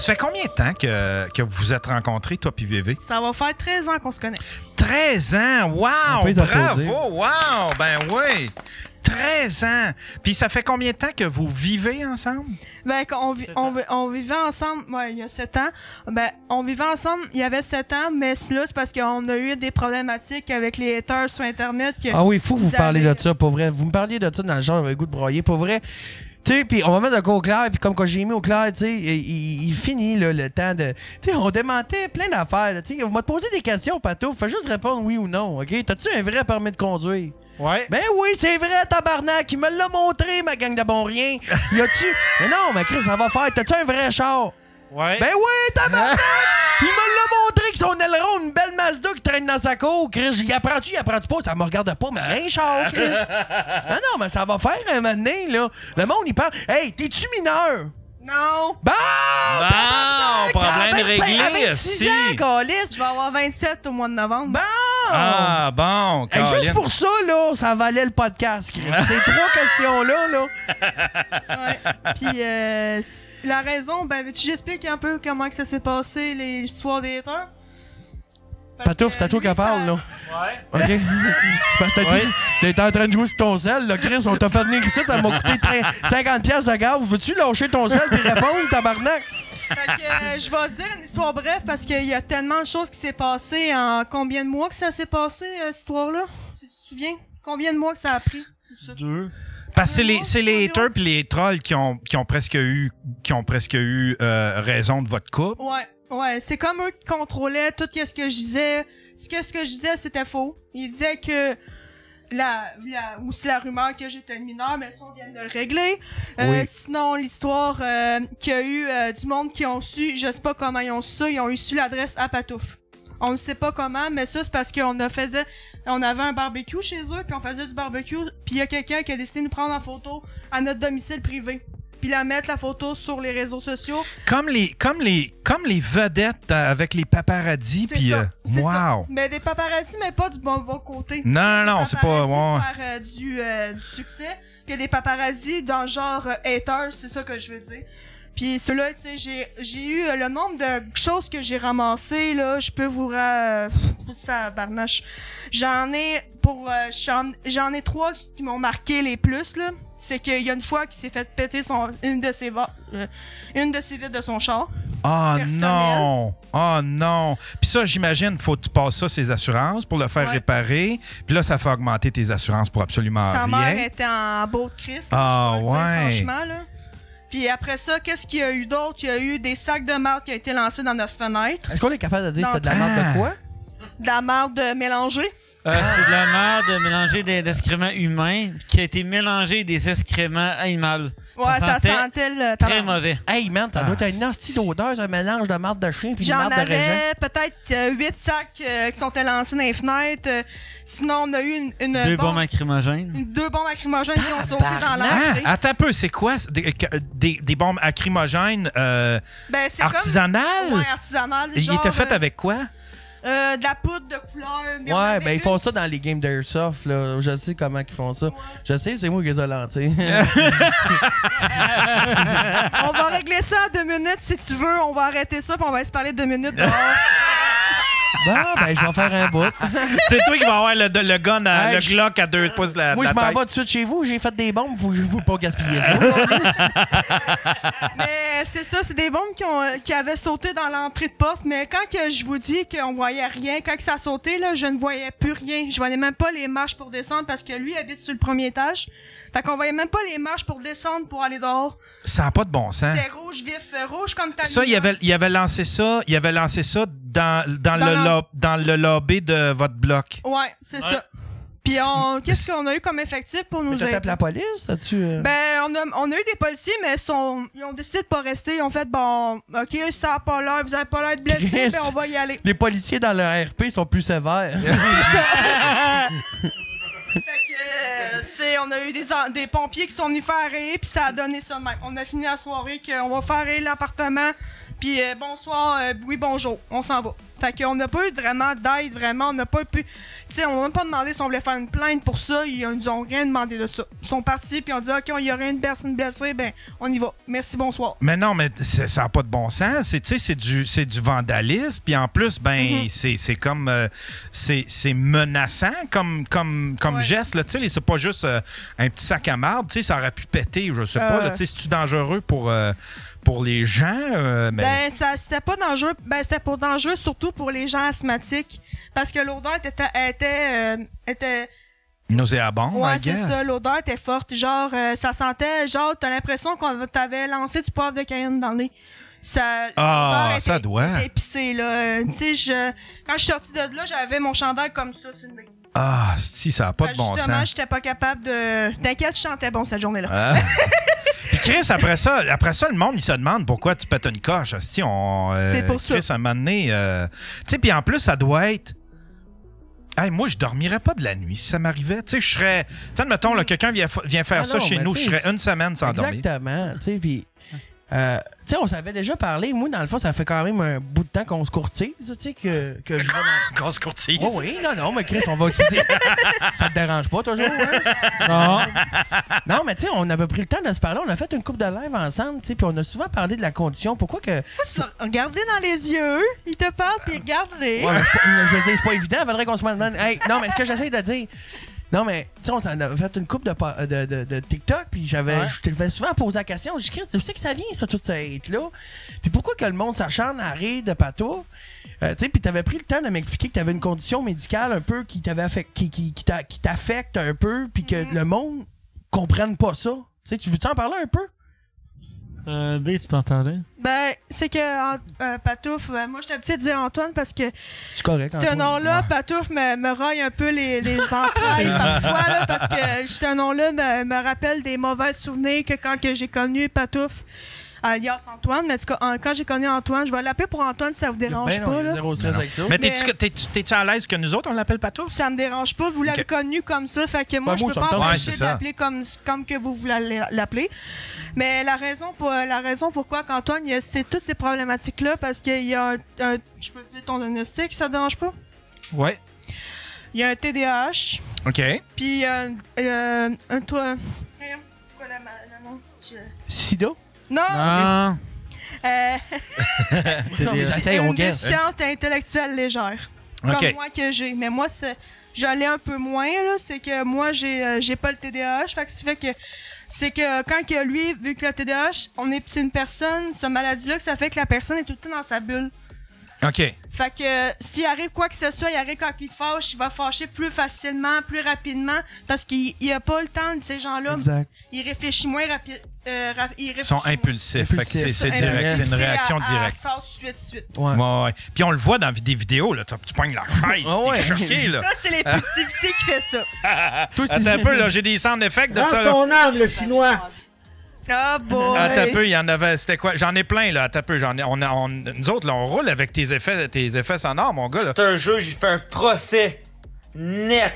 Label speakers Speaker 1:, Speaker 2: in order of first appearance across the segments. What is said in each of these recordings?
Speaker 1: Ça fait combien de temps que vous vous êtes rencontrés, toi puis VV?
Speaker 2: Ça va faire 13 ans qu'on se connaît.
Speaker 1: 13 ans! Wow!
Speaker 3: On peut les applaudir.
Speaker 1: Bravo! Wow! Ben oui! 13 ans! Puis ça fait combien de temps que vous vivez ensemble?
Speaker 2: Ben, quand on vivait ensemble, ouais, il y a 7 ans. Ben, on vivait ensemble, il y avait 7 ans, mais là, c'est parce qu'on a eu des problématiques avec les haters sur Internet.
Speaker 3: Ah oui, il faut que vous parlez de ça, pour vrai. Vous me parliez de ça dans le genre, j'avais le goût de broyer, pour vrai. Tu sais, puis on va mettre de quoi au clair, puis comme quand j'ai mis au clair, tu sais, il finit là, le temps de... Tu sais, on démentait plein d'affaires, tu sais. Vous m'avez posé des questions, Pato, fais juste répondre oui ou non, OK? T'as-tu un vrai permis de conduire?
Speaker 4: Ouais.
Speaker 3: Ben oui, c'est vrai, tabarnak, il me l'a montré, ma gang de bon rien. Y a-tu... Mais non, mais Chris, ça va faire, t'as-tu un vrai char?
Speaker 4: Ouais.
Speaker 3: Ben oui, tabarnak! Il me l'a montré que son aileron, une belle Mazda qui traîne dans sa cour, Chris. Il apprend-tu pas? Ça me regarde pas, mais un char, Chris. Non, mais ça va faire un moment donné, là. Le monde, il parle. Hey, t'es-tu mineur?
Speaker 2: Non!
Speaker 3: Bon!
Speaker 4: Problème réglé,
Speaker 3: À 26 ans, câlisse.
Speaker 2: Je vais avoir 27 au mois de novembre.
Speaker 3: Bon!
Speaker 1: Ah, bon!
Speaker 3: Hey, juste
Speaker 1: Caroline.
Speaker 3: pour ça, là, ça valait le podcast, Chris. Ces 3 questions-là, là.
Speaker 2: Ouais. Puis, la raison, ben, veux-tu j'explique un peu comment que ça s'est passé, l'histoire des haters? Parce
Speaker 3: Patouf,
Speaker 2: que
Speaker 3: c'est à toi
Speaker 2: lui,
Speaker 3: qui parle,
Speaker 2: ça-
Speaker 3: là.
Speaker 4: Ouais.
Speaker 3: OK? Parce que t'étais en train de jouer sur ton sel, là, Chris. On t'a fait venir ici, ça m'a coûté 50$ de gaz. Veux-tu lâcher ton sel et répondre, tabarnak?
Speaker 2: Fait que, je vais dire une histoire brève parce qu'il y a tellement de choses qui s'est passé en combien de mois que ça s'est passé, cette histoire-là? Tu te souviens? Combien de mois que ça a pris?
Speaker 4: 2.
Speaker 1: Parce que c'est les haters puis les trolls qui ont presque eu raison de votre couple.
Speaker 2: Ouais, c'est comme eux qui contrôlaient tout ce que je disais. Ce que je disais, c'était faux. Ils disaient que aussi la rumeur que j'étais mineur, mais ça, on vient de le régler.
Speaker 3: Oui.
Speaker 2: Sinon, l'histoire qu'il y a eu du monde qui ont su, je sais pas comment ils ont su ça, ils ont eu su l'adresse à Patouf. On ne sait pas comment, mais ça, c'est parce qu'on avait un barbecue chez eux, puis on faisait du barbecue, puis il y a quelqu'un qui a décidé de nous prendre en photo à notre domicile privé. Puis la mettre la photo sur les réseaux sociaux.
Speaker 1: Comme les vedettes avec les paparazzis.
Speaker 2: C'est
Speaker 1: Puis,
Speaker 2: ça, c'est ça.
Speaker 1: wow!
Speaker 2: Mais des paparazzis, mais pas du bon côté.
Speaker 1: Non, c'est pas...
Speaker 2: Pour
Speaker 1: Ouais.
Speaker 2: faire du succès. Puis il y a des paparazzis dans le genre haters, c'est ça que je veux dire. Puis ceux-là, tu sais, j'ai eu le nombre de choses que j'ai ramassées, là, je peux vous... ça barnache. J'en ai 3 qui m'ont marqué les plus, là. C'est qu'il y a une fois qu'il s'est fait péter une de ses vitres de son char.
Speaker 1: Oh
Speaker 2: personnel.
Speaker 1: non! Oh non! Puis ça, j'imagine, faut que tu passes ça ses assurances pour le faire réparer. Puis là, ça fait augmenter tes assurances pour absolument
Speaker 2: Sa
Speaker 1: rien.
Speaker 2: mère était en beau de Christ, là,
Speaker 1: Ah,
Speaker 2: je dois le dire,
Speaker 1: ouais.
Speaker 2: franchement, là. Puis après ça, qu'est-ce qu'il y a eu d'autre? Il y a eu des sacs de marde qui ont été lancés dans notre fenêtre.
Speaker 3: Est-ce qu'on est capable de dire que
Speaker 2: Non.
Speaker 3: c'était de la marde de quoi?
Speaker 2: De la marde mélangée.
Speaker 4: C'est de la merde mélangée d'excréments humains qui a été mélangée des excréments animaux.
Speaker 2: Ouais, ça
Speaker 4: sentait
Speaker 2: sentait le
Speaker 4: très
Speaker 2: tabac.
Speaker 4: mauvais.
Speaker 3: Hey man, ça doit être une hostie d'odeur, un mélange de marde de chien puis de
Speaker 2: J'en
Speaker 3: marde de raisin.
Speaker 2: avais peut-être 8 sacs qui sont lancés dans les fenêtres. Sinon, on a eu une
Speaker 4: 2 bombes lacrymogènes.
Speaker 2: 2 bombes lacrymogènes qui ont sauté dans
Speaker 1: Ah,
Speaker 2: l'entrée.
Speaker 1: attends un peu, c'est quoi? Des bombes lacrymogènes
Speaker 2: Ben, c'est
Speaker 1: artisanales?
Speaker 2: Comme, ouais, artisanales.
Speaker 1: Il
Speaker 2: genre,
Speaker 1: était fait avec quoi?
Speaker 2: de la poudre de couleur. mais on
Speaker 3: Ouais,
Speaker 2: avait
Speaker 3: ben ils
Speaker 2: une-
Speaker 3: font ça dans les games d'Airsoft, là. Je sais comment ils font ça. Je sais, c'est moi qui les ai lancés.
Speaker 2: On va régler ça en 2 minutes si tu veux. On va arrêter ça puis on va se parler 2 minutes.
Speaker 3: Bon, ben je vais faire un bout.
Speaker 1: C'est toi qui vas avoir le gun,
Speaker 3: Hey,
Speaker 1: le Glock à 2 pouces de la
Speaker 3: Moi, je m'en
Speaker 1: tête.
Speaker 3: vais tout de suite chez vous. J'ai fait des bombes, faut pas gaspiller ça.
Speaker 2: Mais c'est ça, c'est des bombes qui avaient sauté dans l'entrée de porte. Mais quand que je vous dis qu'on voyait rien, quand que ça a sauté, là, je ne voyais plus rien. Je voyais même pas les marches pour descendre parce que lui habite sur le premier étage. Fait qu'on voyait même pas les marches pour descendre pour aller dehors.
Speaker 1: Ça n'a pas de bon sens.
Speaker 2: C'était rouge vif, rouge comme ta
Speaker 1: Ça, il
Speaker 2: lumière.
Speaker 1: avait lancé ça dans le lobby de votre bloc.
Speaker 2: Ouais, c'est ça. Puis qu'est-ce qu'on a eu comme effectif pour nous
Speaker 3: Mais t'as
Speaker 2: aider?
Speaker 3: appelé la police? As-tu...
Speaker 2: Ben, on a eu des policiers, mais ils ont décidé de pas rester. Ils ont fait, bon, OK, ça a pas l'air, vous avez pas l'air de blessé,
Speaker 3: Chris.
Speaker 2: ben on va y aller.
Speaker 3: Les policiers dans le RP sont plus sévères.
Speaker 2: Fait que, on a eu des pompiers qui sont venus faire rayer, puis ça a donné ça de même. On a fini la soirée qu'on va faire rayer l'appartement, puis bonsoir, oui, bonjour, on s'en va. Fait qu'on n'a pas eu vraiment d'aide, vraiment. On n'a pas pu. Tu sais, on n'a pas demandé si on voulait faire une plainte pour ça. Ils nous ont rien demandé de ça. Ils sont partis, puis on dit, OK, il y aurait une personne blessée, ben, on y va. Merci, bonsoir.
Speaker 1: Mais non, mais ça n'a pas de bon sens. C'est du vandalisme. Puis en plus, ben, c'est comme. C'est menaçant comme geste. Tu sais, c'est pas juste un petit sac à marde. Tu sais, ça aurait pu péter, je sais pas. Tu sais, c'est-tu dangereux pour les gens?
Speaker 2: Ben, c'était pas dangereux. Ben, c'était pas dangereux surtout pour les gens asthmatiques. Parce que l'odeur était
Speaker 1: nauséabond,
Speaker 2: ouais,
Speaker 1: I guess.
Speaker 2: c'est ça. L'odeur était forte. Genre, ça sentait... Genre, t'as l'impression qu'on t'avait lancé du poivre de Cayenne dans le nez. Ça
Speaker 1: doit.
Speaker 2: Épicé, là. Tu sais, quand je suis sortie de là, j'avais mon chandail comme ça sur le nez.
Speaker 1: Ah, si, ça n'a pas de bon sens.
Speaker 2: Justement, j'étais pas capable de... T'inquiète, je chantais bon cette journée-là.
Speaker 1: Ah. Puis Chris, après ça, le monde, il se demande pourquoi tu pètes une coche. C'est
Speaker 2: pour
Speaker 1: Chris,
Speaker 2: ça.
Speaker 1: à un moment donné... Tu sais, puis en plus, ça doit être... Hey, moi, je dormirais pas de la nuit si ça m'arrivait. Tu sais, je serais... Tu sais, admettons, quelqu'un vient faire ça chez nous, je serais une semaine sans dormir.
Speaker 3: Exactement. Tu sais, puis... tu sais, on s'avait déjà parlé. Moi, dans le fond, ça fait quand même un bout de temps qu'on se courtise, tu sais, que je vais dans...
Speaker 1: Qu'on se courtise.
Speaker 3: Oh oui, non, mais Chris, on va utiliser... Ça te dérange pas, toujours, hein?
Speaker 4: Non.
Speaker 3: Non, mais tu sais, on avait pris le temps de se parler. On a fait une couple de live ensemble, tu sais, puis on a souvent parlé de la condition. Pourquoi que...
Speaker 2: Tu l'as regardé dans les yeux, il te parle, puis regarde-les.
Speaker 3: Ouais, mais je veux dire, c'est pas évident. Il faudrait qu'on se demande... Hey, non, mais ce que j'essaie de dire... Non, mais, tu sais, on s'en a fait une couple de TikTok, puis je te fais souvent poser la question. Je dis, tu sais que ça vient, ça, tout ce hate-là. Puis pourquoi que le monde s'acharne à rire de Patouf? Tu sais, puis t'avais pris le temps de m'expliquer que t'avais une condition médicale un peu qui t'affecte un peu, puis que le monde comprenne pas ça. Tu sais, tu veux-tu en parler un peu?
Speaker 4: B, tu peux en parler?
Speaker 2: Ben, c'est que Patouf, moi j'étais habituée de dire Antoine parce que
Speaker 3: C'est correct.
Speaker 2: ce nom-là,
Speaker 3: Ouais.
Speaker 2: Patouf, me raille un peu les entrailles parfois, là, parce que ce nom-là me rappelle des mauvais souvenirs que quand que j'ai connu Patouf, alias Antoine, mais en tout cas, quand j'ai connu Antoine, je vais l'appeler pour Antoine si ça vous dérange
Speaker 3: Ben non,
Speaker 2: pas.
Speaker 3: il y a
Speaker 2: Là.
Speaker 3: zéro stress avec ça.
Speaker 1: Mais t'es-tu à l'aise que nous autres, on l'appelle Patouf?
Speaker 2: Ça me dérange pas, vous l'avez connu comme ça, fait que moi,
Speaker 3: Ben,
Speaker 2: je
Speaker 3: moi,
Speaker 2: peux
Speaker 3: ça me
Speaker 2: pas
Speaker 3: tente.
Speaker 2: empêcher
Speaker 1: Ouais, c'est ça.
Speaker 2: d'appeler comme que vous voulez l'appeler. Mais la raison pourquoi qu'Antoine, il a toutes ces problématiques-là, parce qu'il y a je peux dire ton diagnostic, ça te dérange pas?
Speaker 4: Ouais.
Speaker 2: Il y a un TDAH,
Speaker 1: OK.
Speaker 2: puis un toit... C'est quoi le nom?
Speaker 3: Sida?
Speaker 2: Non!
Speaker 4: Ah.
Speaker 3: Non, mais j'essaye, on
Speaker 2: Une
Speaker 3: guesse.
Speaker 2: déficience intellectuelle légère.
Speaker 1: OK.
Speaker 2: Comme moi que j'ai. Mais moi, j'en ai un peu moins, là. C'est que moi, j'ai pas le TDAH. Fait que ça fait que... C'est que quand que lui, vu que le TDAH, c'est une personne, cette maladie-là, que ça fait que la personne est tout le temps dans sa bulle.
Speaker 1: OK.
Speaker 2: Fait que s'il arrive quoi que ce soit, il arrive quand il fâche, il va fâcher plus facilement, plus rapidement, parce qu'il a pas le temps de ces gens-là.
Speaker 3: Exact.
Speaker 2: Il réfléchit moins rapide.
Speaker 1: Ils sont impulsifs. Fait que c'est direct. C'est une réaction directe.
Speaker 2: Ça sort suite.
Speaker 3: Ouais.
Speaker 1: Ouais. Puis on le voit dans des vidéos, là. Tu pognes la chaise,
Speaker 3: Ah ouais.
Speaker 1: t'es choqué, là.
Speaker 2: Ça, c'est l'impulsivité qui fait ça.
Speaker 1: Attends un peu, là. J'ai des sound effects de ça, là.
Speaker 5: ton âme, le chinois!
Speaker 2: Ah, boy!
Speaker 1: Attends un peu, il y en avait. C'était quoi? J'en ai plein, là. Attends un peu. Nous autres, là, on roule avec tes effets sonores, mon gars, là.
Speaker 5: C'est un jeu, j'ai fait un procès net.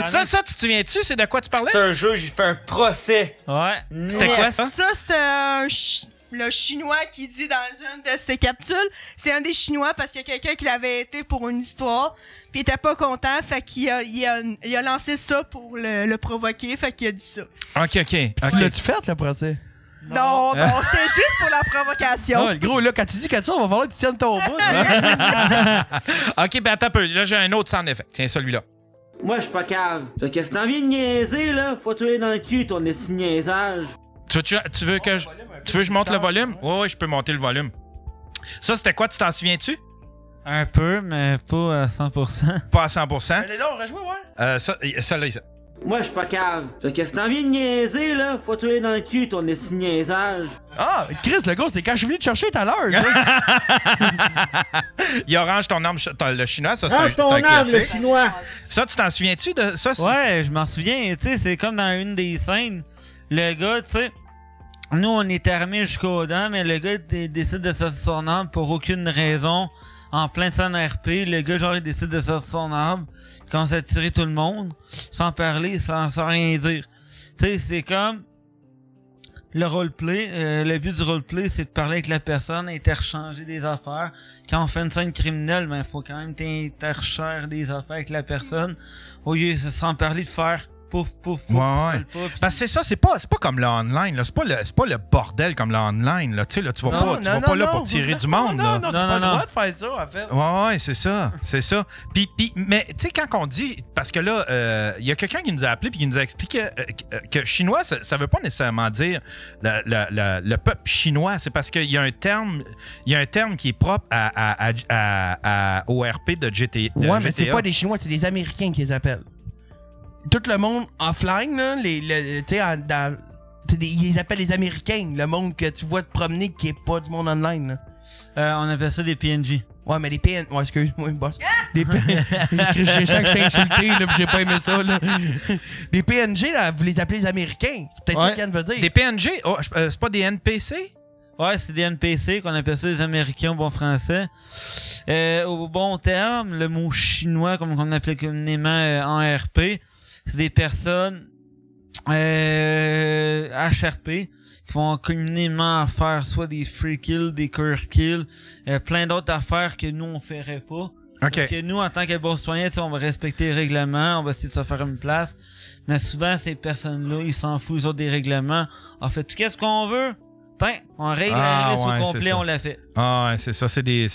Speaker 1: Ça, tu te souviens-tu? C'est de quoi tu parlais?
Speaker 5: C'est un jeu, j'ai fait un procès
Speaker 4: Ouais.
Speaker 5: net.
Speaker 1: C'était quoi, ça?
Speaker 2: Ça, c'était le Chinois qui dit dans une de ses capsules. C'est un des Chinois parce qu'il y a quelqu'un qui l'avait été pour une histoire. Puis il était pas content. Fait qu'il a lancé ça pour le provoquer. Fait qu'il a dit ça.
Speaker 1: OK.
Speaker 3: Tu l'as-tu fait, le procès?
Speaker 2: Non, c'était juste pour la provocation.
Speaker 3: Non, le gros, là, quand tu dis quelque chose, il va falloir que tu tiennes ton bout.
Speaker 1: OK, ben attends un peu. Là, j'ai un autre sound effect. Tiens, celui-là.
Speaker 5: Moi, je suis pas cave. Fait que si t'as envie de niaiser, là, faut te dans le cul ton esti de niaisage.
Speaker 1: Tu veux que je monte le volume? Oui, je peux monter le volume. Ça, c'était quoi? Tu t'en souviens-tu?
Speaker 4: Un peu, mais pas à 100%.
Speaker 1: Pas à 100%.
Speaker 3: Allez, donc, rejouez, ouais.
Speaker 1: Ça, là, ici.
Speaker 5: Moi, je suis pas cave. Fait que si t'as envie de niaiser, là, faut te dans le cul ton esti de niaisage.
Speaker 3: Ah, Chris, le gars, c'est quand je suis venu te chercher tout à l'heure.
Speaker 1: Il orange ton arme, le chinois, ça, c'est
Speaker 5: Range ton
Speaker 1: un
Speaker 5: âme, le
Speaker 1: classique.
Speaker 5: chinois!
Speaker 1: Ça, tu t'en souviens-tu de ça?
Speaker 4: Ouais, je m'en souviens. Tu sais, c'est comme dans une des scènes. Le gars, tu sais, nous, on est armés jusqu'aux dents, mais le gars décide de sortir son arme pour aucune raison. En plein de scène RP, le gars, genre, il décide de sortir son arme. Il commence à tirer tout le monde, sans parler, sans rien dire. Tu sais, c'est comme... le roleplay. Le but du roleplay, c'est de parler avec la personne, interchanger des affaires. Quand on fait une scène criminelle, ben, faut quand même interchanger des affaires avec la personne. Au lieu de sans parler de faire pouf, pouf, pouf.
Speaker 1: Ouais. Parce que c'est ça, c'est pas comme le online, là. C'est pas le bordel comme le online, là. Tu sais, là, tu vas pas là pour tirer du monde, là.
Speaker 3: Non, t'as pas le droit de faire ça, en fait.
Speaker 1: Ouais, c'est ça. C'est ça. Puis, mais, tu sais, quand on dit. Parce que là, il y a quelqu'un qui nous a appelé puis qui nous a expliqué que chinois, ça veut pas nécessairement dire le peuple chinois. C'est parce qu'il y a un terme qui est propre au RP de GTA.
Speaker 3: Ouais, mais c'est pas des Chinois, c'est des Américains qui les appellent. Tout le monde offline, là, ils appellent les Américains, le monde que tu vois te promener qui est pas du monde online.
Speaker 4: On appelle ça des PNJ.
Speaker 3: Ouais, mais les PNJ... Ouais, excuse-moi, boss. Je sens que je t'ai insulté, là, pis j'ai pas aimé ça, là. Les PNJ, là, vous les appelez les Américains. C'est peut-être ça qu'elle veut dire.
Speaker 1: Des PNJ? Oh, c'est pas des NPC?
Speaker 4: Ouais, c'est des NPC qu'on appelle ça les Américains au bon français. Au bon terme, le mot chinois, comme on appelle communément en RP, c'est des personnes HRP qui vont communément faire soit des free kills, des cure kills, plein d'autres affaires que nous on ferait pas. Parce que nous, en tant que bons citoyens, on va respecter les règlements, on va essayer de se faire une place. Mais souvent, ces personnes-là, ils s'en foutent, ils ont des règlements. On fait tout qu'est-ce qu'on veut. On règle la liste au complet, on l'a fait.
Speaker 1: Ah, ouais, c'est ça, c'est des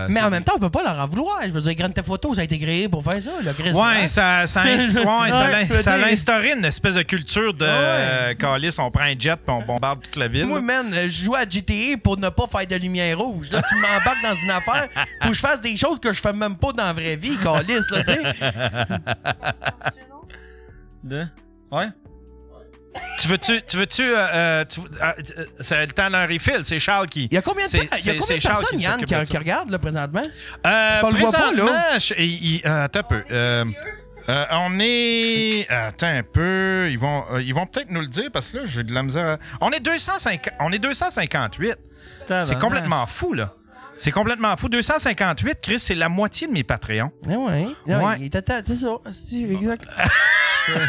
Speaker 3: mais en même temps, on peut pas leur en vouloir. Je veux dire, Grand Theft Auto, ça a été créé pour faire ça.
Speaker 1: Ouais, ça a instauré une espèce de culture de calice, on prend un jet puis on bombarde toute la ville.
Speaker 3: Moi, man, je joue à GTA pour ne pas faire de lumière rouge. Là, tu m'embarques dans une affaire, faut que je fasse des choses que je fais même pas dans la vraie vie, calice, là, tu sais.
Speaker 4: Ouais.
Speaker 1: Tu veux-tu c'est le temps d'un refill, c'est Charles qui...
Speaker 3: Il y a combien de personnes, Yann, qui regardent, là, présentement?
Speaker 1: On
Speaker 3: le voit pas, là.
Speaker 1: Attends un peu. On est... Attends un peu. Ils vont peut-être nous le dire, parce que là, j'ai de la misère. On est 258. C'est complètement fou, là. C'est complètement fou. 258, Chris, c'est la moitié de mes Patreons.
Speaker 3: Ouais. C'est ça. Exact.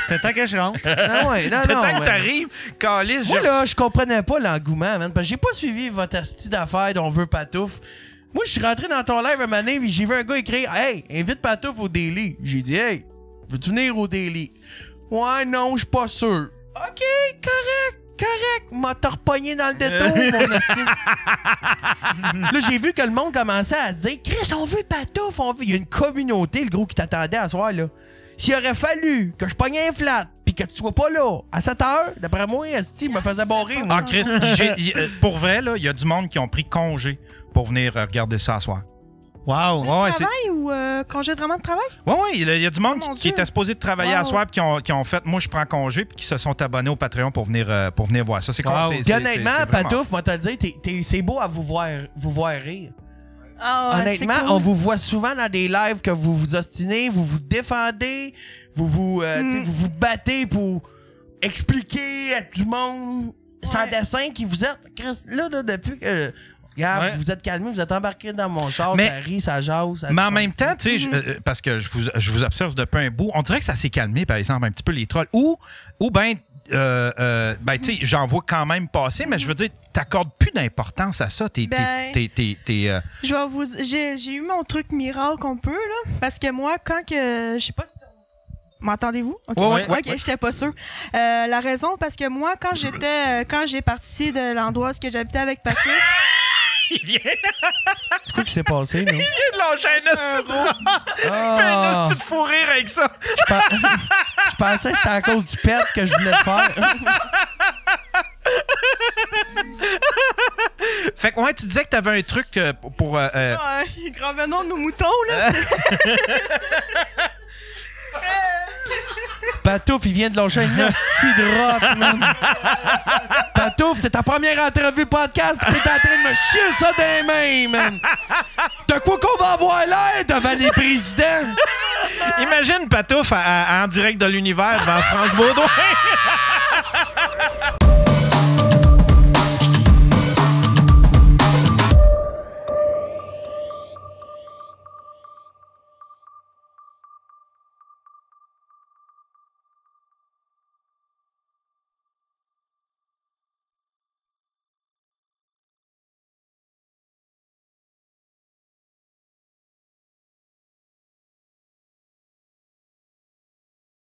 Speaker 4: C'était temps que je rentre.
Speaker 1: C'était temps que t'arrives. Calice,
Speaker 3: moi, là, je comprenais pas l'engouement, man. Parce que j'ai pas suivi votre asti d'affaires dont on veut Patouf. Moi, je suis rentré dans ton live un moment donné, puis j'ai vu un gars écrire « Hey, invite Patouf au Daily. » J'ai dit « Hey, veux-tu venir au Daily? » Ouais, non, je suis pas sûr. OK, correct. M'a t'as repogné dans le détour, mon asti. Là, j'ai vu que le monde commençait à se dire « Chris, on veut Patouf, on veut... » Il y a une communauté, le gros, qui t'attendait à soir, là. S'il aurait fallu que je pogne un flat pis que tu sois pas là à 7 heures, d'après moi, asti me faisait barrer. Moi.
Speaker 1: Ah, Chris, pour vrai, là, il y a du monde qui ont pris congé pour venir regarder ça à soir.
Speaker 4: Wow!
Speaker 2: Congé de travail ou congé vraiment de travail?
Speaker 1: Oui, il y a du monde qui était supposé de travailler à soir puis qui ont fait « Moi, je prends congé » puis qui se sont abonnés au Patreon pour venir voir ça. C'est cool.
Speaker 3: Honnêtement, Patouf, moi te le dire, c'est beau à vous voir rire.
Speaker 2: Ah,
Speaker 3: honnêtement,
Speaker 2: cool.
Speaker 3: on vous voit souvent dans des lives que vous vous ostinez, vous vous défendez, vous vous battez pour expliquer à tout le monde sans dessin qui vous êtes. Là, depuis que... Regarde, vous êtes calmé, vous êtes embarqué dans mon char, ça rit, ça jase.
Speaker 1: Mais en même temps, tu sais, parce que je vous observe depuis un bout, on dirait que ça s'est calmé, par exemple, un petit peu les trolls. Ou ben, tu sais, j'en vois quand même passer, mais je veux dire, t'accordes plus d'importance à ça. J'ai
Speaker 2: eu mon truc miracle un peu, là, parce que moi, quand que... Je sais pas si... M'entendez-vous? Okay.
Speaker 1: Oui.
Speaker 2: J'étais pas sûre. La raison, parce que moi, quand j'ai parti de l'endroit où j'habitais avec Patrick...
Speaker 1: Il vient.
Speaker 3: C'est quoi qui s'est passé, là?
Speaker 1: Il vient de lâcher un petit fou rire avec ça.
Speaker 3: Je pensais que c'était à cause du pet que je voulais le faire.
Speaker 1: Fait que, ouais, tu disais que t'avais un truc pour...
Speaker 2: Ouais, revenons nos moutons, là.
Speaker 3: Patouf, il vient de lâcher un hostie de rock, man. Patouf, c'est ta première entrevue podcast pis t'es en train de me chier ça dans les mains, man. De quoi qu'on va avoir l'air devant les présidents?
Speaker 1: Imagine Patouf en direct de l'univers devant France Baudouin.